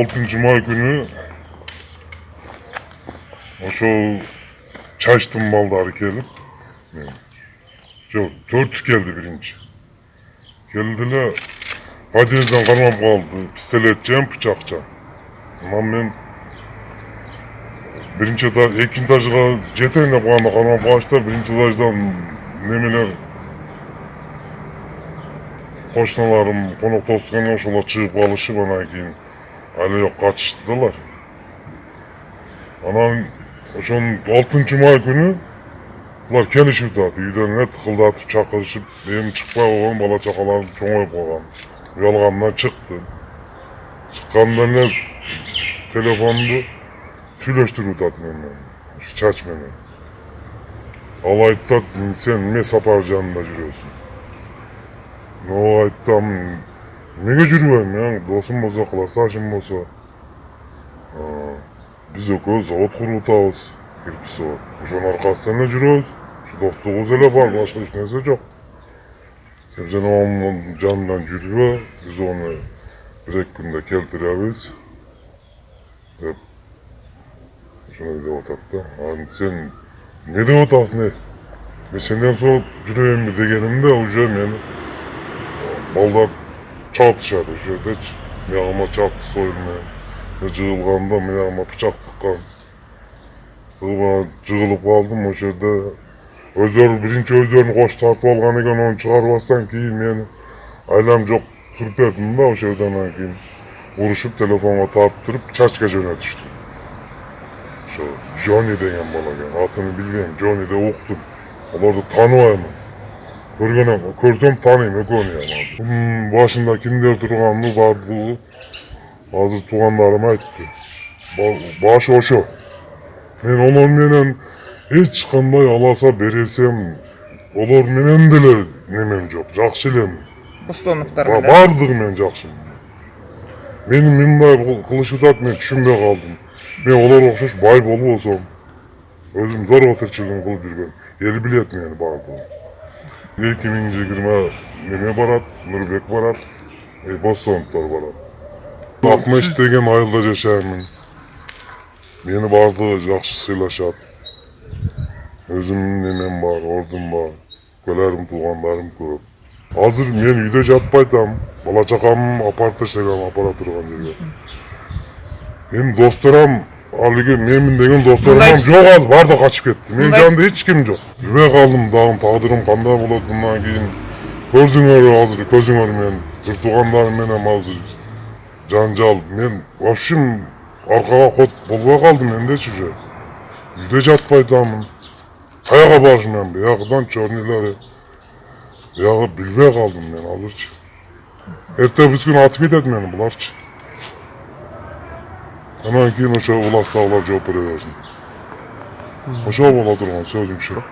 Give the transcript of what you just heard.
6 May günü oşo çaştım baldarı gelip. Yok, 4 geldi birinci. Geldiler, padenizden karmam kaldı, pistoletçen, bıçakçan. Ama ben birinci ekin taşıga jeteyinde koğanda karmam başta birinci taşdan nemeler koşnalarım, konuk dostlarına oşolar çıkıp kalışı bana keyin hala yok kaçıştılar. Anan oşonun 6 May günü ular kelişip tadı, үйden tıkıldatıp çakılışıp benim çıkpay olan bala çakalarım çoğayıp koğan. Uyalgandan çıktı. Çıkkandan ne telefondu süleştirip tadı menden. Şu çaç meni. Allah ayttat sen ne sapar canında жүрüyorsun. No ayttam nege жүрüyorum ya, dostum bolsa, kılastaşım bolsa. Biz ökö zavod kurup atabız, kirpич zavod. Ошонун аркасынан эле жүрөбүз. Şu dostluğumuz ele var, başka hiç neyse yok. Sen onun canından жүрüyor, biz onu bir günde keltiremiz. Hep şunu bir de otaktı. Hani sen ne de otasın ne? Ben senden sonra жүрeyim bir degenimde ucuyum yani. Balda çarpışadı şöyle hiç. Yağıma çarptı soyulmaya. Jığılganda yağıma bıçak tıkkan. Jığılıp kaldım o şerde. Birinci özlerini koş tartıp algan eken onu çıkarbastan keyin meni aylam jok turup etdim da o şerden keyin uruşup telefonga tartıp turup çaçka jönötüştüm. Şu Johnny degen bala eken, atını bilmeyem, Johnny de oktum. Olardı tanıbayman. Körsem tanıyım ekönü yani. Başında kimler turgandı bardığı hazır tuğanlarım aytты. Başı oşo. Men onlar menen hiç kanday alasa beresem, olar menen dele nemem jok, jakşı elem. Bostonovlar менен. Bardıq men jakşı. Menin mындай kılışıp at men düşünbey kaldım. Men olar okşoş bay bolup olsam, özüm zorga tırçılığını kılıp жүрgön. Eli bilet meni bardığım. 2020 neme barat, Nurbek barat, Bostonovlar barat. 60 degen ayılda jaşayman. Meni bardığı jakşı sıylaşat. Özümün nemem var, ordum var, kölerim, tuğanlarım köp. Hazır men үйde жатпайтам, bala çakamım aparta işlegem, apara turgan жерге. Hem dostoram, aligi men degen dostoram jok az, bar da kaçıp ketти. Men janımda hiç kim jok. Bilbey kaldım dagım taqdırım kандай bolot bundan keyin. Gördüңөр hazır közüңөр men, jur tuğanlarım menem hazır. Janjal, men вообще arkaga hot bolbay kaldım endeçi уже. Үйde жатпайтамын. Kayağa barışım ben, buyağıdan çornileri. Buyağı bilbey kaldım ben hazırçı. Ertesi gün atıp etmeni bularçı. Hemen keyin oşa ulasa ular cevap vereversin. Oşa bola durgan sözüm şu.